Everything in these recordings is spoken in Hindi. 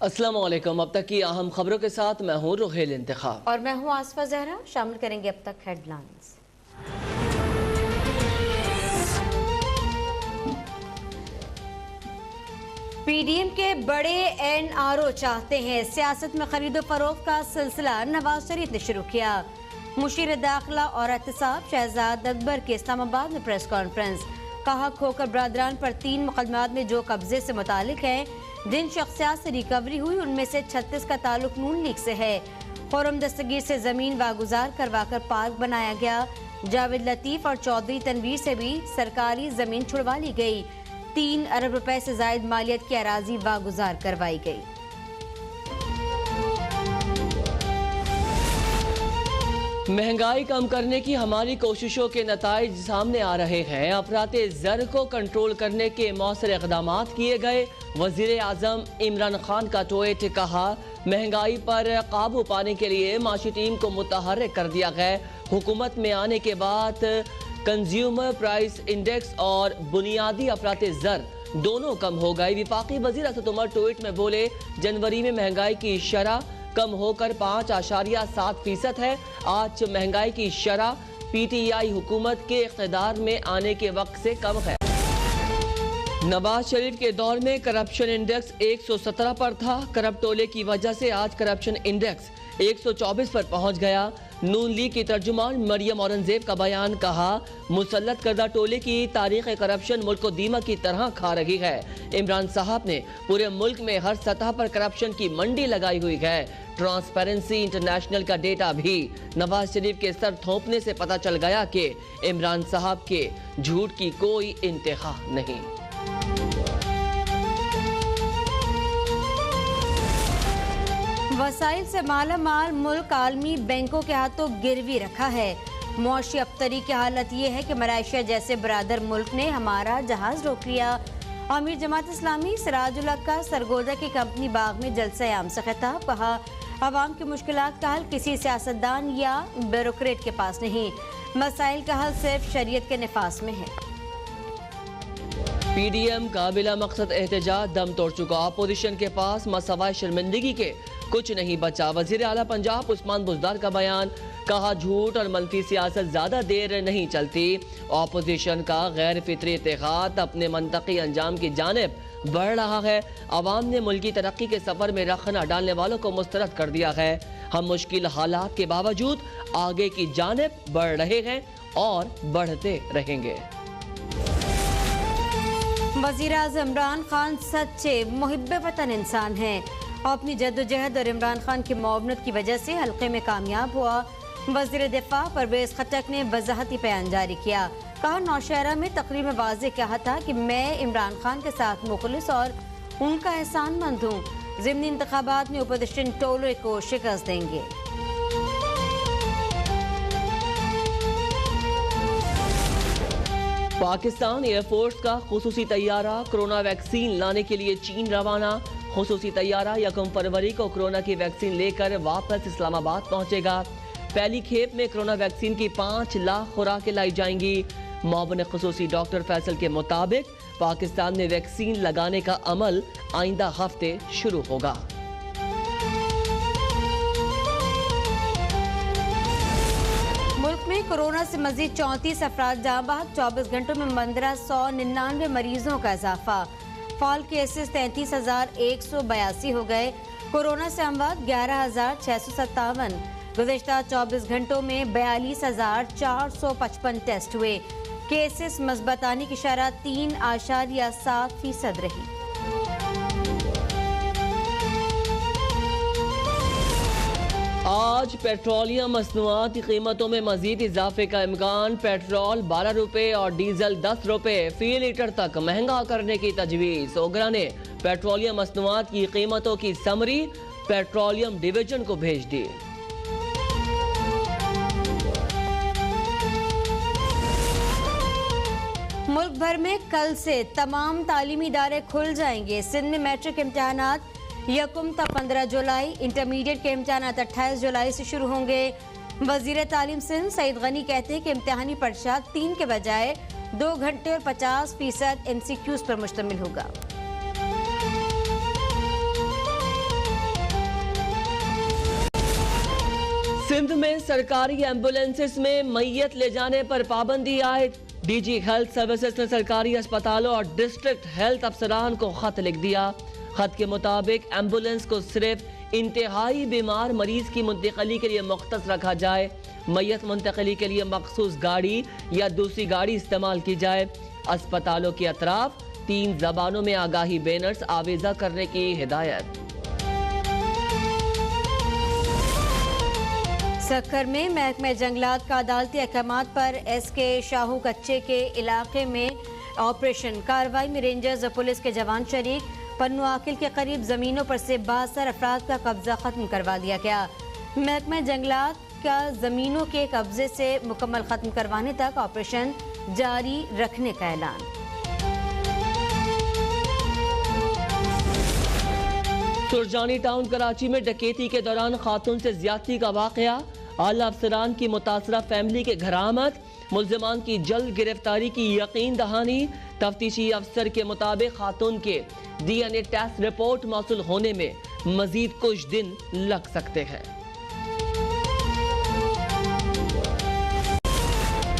अस्सलाम वालेकुम। अब तक की अहम खबरों के साथ मैं हूँ रुहेल इंतखाब और मैं हूँ आसफा जहरा। शामिल करेंगे अब तक हेडलाइंस। पीडीएम के बड़े एनआरओ चाहते हैं सियासत में खरीदो फरोख्त का सिलसिला नवाज शरीफ ने शुरू किया। मुशीर दाखिला और एहतसाब शहजाद अकबर के इस्लामाबाद में प्रेस कॉन्फ्रेंस। कहा खोकर बरादरान पर 3 मुकदमात में जो कब्जे से मुतालिक है, जिन शख्सियात से रिकवरी हुई उनमें से 36 का ताल्लुक नून लीग से है। खुर्रम दस्तगीर से जमीन वागुजार करवाकर पार्क बनाया गया। जावेद लतीफ और चौधरी तनवीर से भी सरकारी जमीन छुड़वा ली गई। 3 अरब रुपए से जायद मालियत की अराजी वागुजार करवाई गई। महंगाई कम करने की हमारी कोशिशों के नताइज सामने आ रहे हैं। अफराते ज़र को कंट्रोल करने के मौसर इक़दामात किए गए। वज़ीर आज़म इमरान खान का ट्वीट। कहा महंगाई पर काबू पाने के लिए माशी टीम को मुतहर्रिक कर दिया गया। हुकूमत में आने के बाद कंज्यूमर प्राइस इंडेक्स और बुनियादी अफराते ज़र दोनों कम हो गए। विफाकी वज़ीर असद उमर ट्वीट में बोले जनवरी में महंगाई की शरह कम होकर 5.7% है। आज महंगाई की शरह पीटीआई हुकूमत के इक़्तिदार में आने के वक्त से कम है। नवाज शरीफ के दौर में करप्शन इंडेक्स 117 पर था। करप्ट टोले की वजह से आज करप्शन इंडेक्स 124 पर पहुंच गया। नून लीग की तर्जुमान मरियम औरंगजेब का बयान। कहा मुसल्लत करदा टोले की तारीख करप्शन मुल्क को दीमक की तरह खा रही है। इमरान साहब ने पूरे मुल्क में हर सतह पर करप्शन की मंडी लगाई हुई है। ट्रांसपेरेंसी इंटरनेशनल का डेटा भी नवाज शरीफ के सर थोपने से पता चल गया कि इमरान साहब के झूठ की कोई इंतहा नहीं। वसाइल से माला माल मुल्क आलमी बैंकों के हाथों गिरवी रखा है। मुआशी अबतरी की हालत ये है कि मलेशिया जैसे बरादर मुल्क ने हमारा जहाज रोक लिया। अमीर जमात इस्लामी सिराजुल हक का सरगोदा की कंपनी बाग में जलसा आम से खिताब। कहा अवाम की मुश्किलात का हल किसी सियासतदान या ब्यूरोक्रेट के पास नहीं, मसाइल का हल सिर्फ शरीयत के निफास में है। पीडीएम का बिला मकसद एहतजाज दम तोड़ चुका। अपोजिशन के पास मसवाए शर्मिंदगी के कुछ नहीं बचा। वजीर आला पंजाब उस्मान बुज़दार का बयान। कहा झूठ और मनफी सियासत ज्यादा देर नहीं चलती। अपोजिशन का गैर फितरी इत्तेहाद अपने मंतकी अंजाम की जानिब बढ़ रहा है। अवाम ने मुल्की तरक्की के सफर में रखना डालने वालों को मुस्तरद कर दिया है। हम मुश्किल हालात के बावजूद आगे की जानिब बढ़ रहे हैं और बढ़ते रहेंगे। वज़ीर आज़म इमरान खान सच्चे मुहिब्बे वतन इंसान हैं। अपनी जद्दोजहद और इमरान खान की मुआवनत की वजह से हल्के में कामयाब हुआ। वज़ीर दिफा परवेज़ खट्टक ने वज़ाहती बयान जारी किया। कहा नौशहरा में तकरीर में वाज़े कहा था कि मैं इमरान खान के साथ मुखलिस और उनका एहसानमंद हूँ। ज़िमनी इंतखाबात में अपोजिशन टोले को शिकस्त देंगे। पाकिस्तान एयरफोर्स का खुसूसी तैयारा कोरोना वैक्सीन लाने के लिए चीन रवाना। खुसूसी तैयारा 1 फरवरी को कोरोना की वैक्सीन लेकर वापस इस्लामाबाद पहुंचेगा। पहली खेप में कोरोना वैक्सीन की 5 लाख खुराकें लाई जाएंगी। मुआविन खुसूसी डॉक्टर फैसल के मुताबिक पाकिस्तान में वैक्सीन लगाने का अमल आइंदा हफ्ते शुरू होगा। मुल्क में कोरोना से मजीद 34 अफराद जाँ बहक। 24 घंटों में 1599 मरीजों का इजाफा। फॉल केसेस 33,182 हो गए। कोरोना से अमवात 11,657। गुज़िश्ता 24 घंटों में 42,455 टेस्ट हुए। केसेस मस्बत आने की शरह 3.7% रही। आज पेट्रोलियम मसनूआत की कीमतों में मजीद इजाफे का इम्कान। पेट्रोल 12 रुपए और डीजल 10 रुपए फी लीटर तक महंगा करने की तजवीज़। ओगरा ने पेट्रोलियम मसनूआत की कीमतों की समरी पेट्रोलियम डिवीजन को भेज दी। मुल्क भर में कल से तमाम तालीमी इदारे खुल जाएंगे। सिंध में मैट्रिक इम्तहानात 1 तक 15 जुलाई, इंटरमीडिएट के इम्तहानात 28 जुलाई से शुरू होंगे। वजीर तालीम सिंध सईद गनी कहते हैं कि इम्तहानी पर्चा 3 के बजाय 2 घंटे और 50% MCQs पर मुश्तमिल होगा। सिंध में सरकारी एम्बुलेंसेस में मैयत ले जाने पर पाबंदी आयद। डीजी हेल्थ सर्विसेज ने सरकारी अस्पतालों और डिस्ट्रिक्ट हेल्थ अफसरान को खत लिख दिया। खत के मुताबिक एम्बुलेंस को सिर्फ इंतहाई बीमार मरीज की मुंतकली के लिए मुख्तस रखा जाए। मैयत मुंतकली के लिए मखसूस गाड़ी या दूसरी गाड़ी इस्तेमाल की जाए। अस्पतालों के अतराफ 3 जबानों में आगाही बैनर्स आवेजा करने की हिदायत। सक्कर में महकमे जंगलात का अदालती अहकामात पर SK शाहू कच्चे के इलाके में ऑपरेशन कार्रवाई में रेंजर्स और पुलिस के जवान शरीक। पन्नू आकिल के करीब जमीनों पर से 72 अफराद का कब्जा खत्म करवा दिया गया। महकमे जंगलात का जमीनों के कब्जे से मुकम्मल खत्म करवाने तक ऑपरेशन जारी रखने का ऐलान। सुरजानी टाउन कराची में डकैती के दौरान खातून से ज्यादती का वाकया। आला अफसरान की मुतासरा फैमिली के घर आमद। मुल्जिमान की जल्द गिरफ्तारी की यकीन दहानी। तफ्तीशी अफसर के मुताबिक खातून के DNA टेस्ट रिपोर्ट मौसूल होने में मजीद कुछ दिन लग सकते हैं।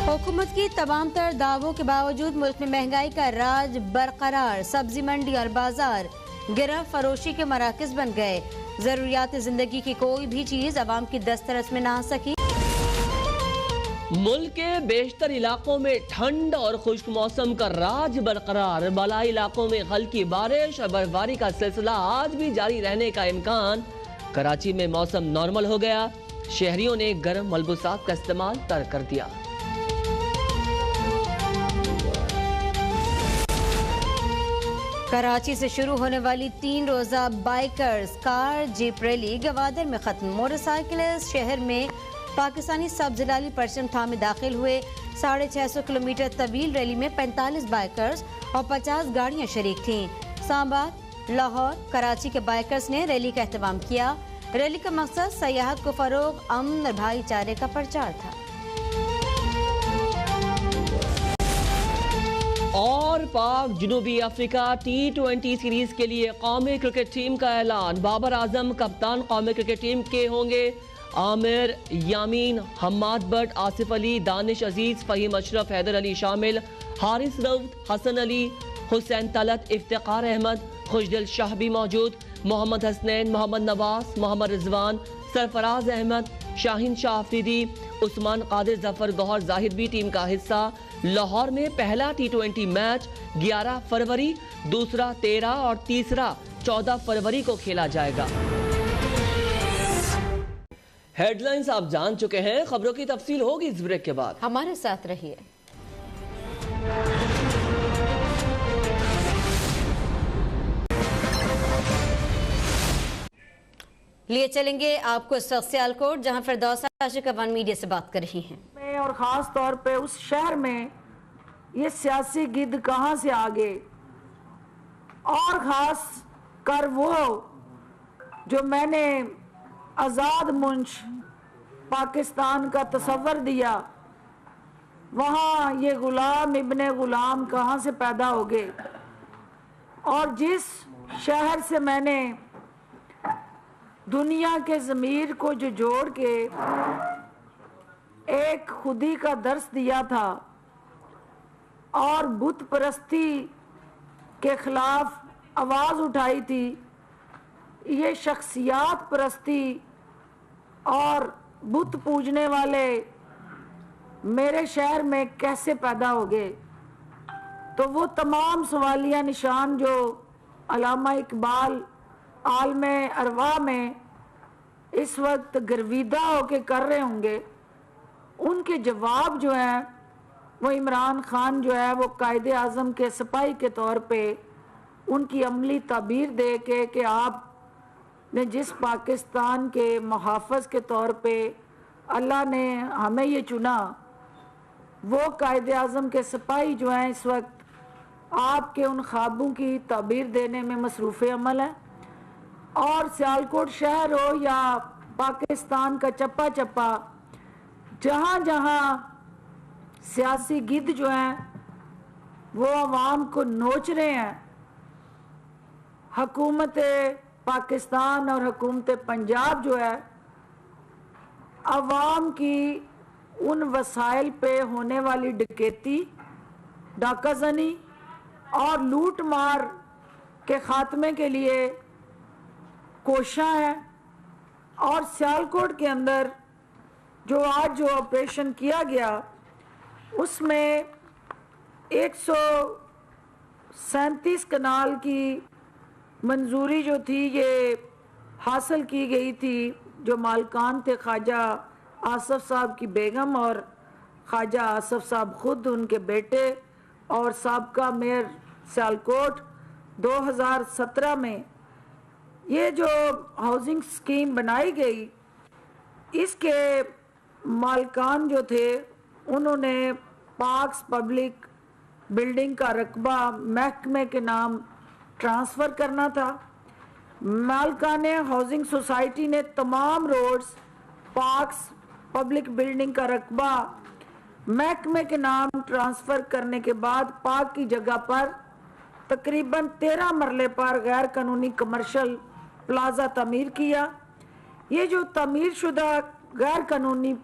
हुकूमत की तमाम तर दावों के बावजूद मुल्क में महंगाई का राज बरकरार। सब्जी मंडी और बाजार गिरफ्त फरोशी के मराकज बन गए। जरूरियात जिंदगी की कोई भी चीज आवाम की दस्तरस में ना आ सकी। मुल्क के बेशतर इलाकों में ठंड और खुश्क मौसम का राज बरकरार। बालाई इलाकों में हल्की बारिश और बर्फबारी का सिलसिला आज भी जारी रहने का इम्कान। कराची में मौसम नॉर्मल हो गया। शहरियों ने गर्म मलबूसात का इस्तेमाल तर्क कर दिया। कराची से शुरू होने वाली 3 रोजा bikers car jeep rally Gwadar में खत्म। मोटरसाइकिलिस्ट शहर में पाकिस्तानी सब जिलाली परचम थामे दाखिल हुए। 650 किलोमीटर तवील रैली में 45 बाइकर्स और 50 गाड़ियां शरीक थीं। सांबा, लाहौर, कराची के बाइकर्स ने रैली का एहतमाम किया। रैली का मकसद सयाहत को फरोग, अमन और भाईचारे का प्रचार था। और पाक जनूबी अफ्रीका T20 सीरीज के लिए कौमी क्रिकेट टीम का ऐलान। बाबर आजम कप्तान कौमी क्रिकेट टीम के होंगे। आमिर, यामीन, हम्माद बट, आसिफ अली, दानिश अजीज, फहीम अशरफ, हैदर अली शामिल, हारिस रऊफ, हसन अली, हुसैन तलत, इफ्तिकार अहमद, खुशदिल शाह भी मौजूद। मोहम्मद हसनैन, मोहम्मद नवाज, मोहम्मद रिजवान, सरफराज अहमद, शाहीन शाह अफरीदी, उस्मान कादिर, जफर गौहर जाहिद भी टीम का हिस्सा। लाहौर में पहला T20 मैच 11 फरवरी, दूसरा 13 और तीसरा 14 फरवरी को खेला जाएगा। हेडलाइंस आप जान चुके हैं। खबरों की तफसील होगी इस ब्रेक के बाद। हमारे साथ रहिए। लिए चलेंगे आपको सियालकोट, जहां फिरदौसा आशिका वन मीडिया से बात कर रही हैं। और ख़ास तौर पे उस शहर में ये सियासी गिद्ध कहाँ से आ गए, और ख़ास कर वो जो मैंने आज़ाद मुल्क पाकिस्तान का तस्वर दिया, वहाँ ये गुलाम इब्ने गुलाम कहाँ से पैदा हो गए। और जिस शहर से मैंने दुनिया के ज़मीर को जो जोड़ के एक खुदी का दर्स दिया था और बुत परस्ती के खिलाफ आवाज़ उठाई थी, ये शख्सियात परस्ती और बुत पूजने वाले मेरे शहर में कैसे पैदा हो गए। तो वो तमाम सवालिया निशान जो अल्लामा इकबाल आलमे अरवा में इस वक्त गर्विदा होके कर रहे होंगे, उनके जवाब जो हैं वो इमरान खान जो है वो कायदे आज़म के सिपाही के तौर पे उनकी अमली ताबीर दे के कि आप ने जिस पाकिस्तान के मुहाफ़िज़ के तौर पे अल्लाह ने हमें ये चुना, वो कायदे आज़म के सिपाही जो हैं इस वक्त आपके उन ख्वाबों की ताबीर देने में मसरूफ़ अमल है। और सियालकोट शहर हो या पाकिस्तान का चप्पा चप्पा, जहाँ जहाँ सियासी गिद्ध जो हैं वो आवाम को नोच रहे हैं, हुकूमत पाकिस्तान और हुकूमत पंजाब जो है आवाम की उन वसाइल पे होने वाली डकैती, डाकाजनी और लूट मार के खात्मे के लिए कोशिश है। और सियालकोट के अंदर जो ऑपरेशन किया गया उसमें 137 कनाल की मंजूरी जो थी ये हासिल की गई थी, जो मालकान थे ख्वाजा आसफ साहब की बेगम और ख्वाजा आसफ साहब खुद, उनके बेटे और साबका मेयर सियालकोट। 2017 में ये जो हाउसिंग स्कीम बनाई गई, इसके मालकान जो थे उन्होंने पार्क्स पब्लिक बिल्डिंग का रकबा महकमे के नाम ट्रांसफ़र करना था। मालकाने हाउसिंग सोसाइटी ने तमाम रोड्स, पार्क्स, पब्लिक बिल्डिंग का रकबा महकमे के नाम ट्रांसफ़र करने के बाद पार्क की जगह पर तकरीबन 13 मरले पर गैर कानूनी कमर्शियल प्लाजा तमीर किया। ये जो तमीर शुदा गैर कानूनी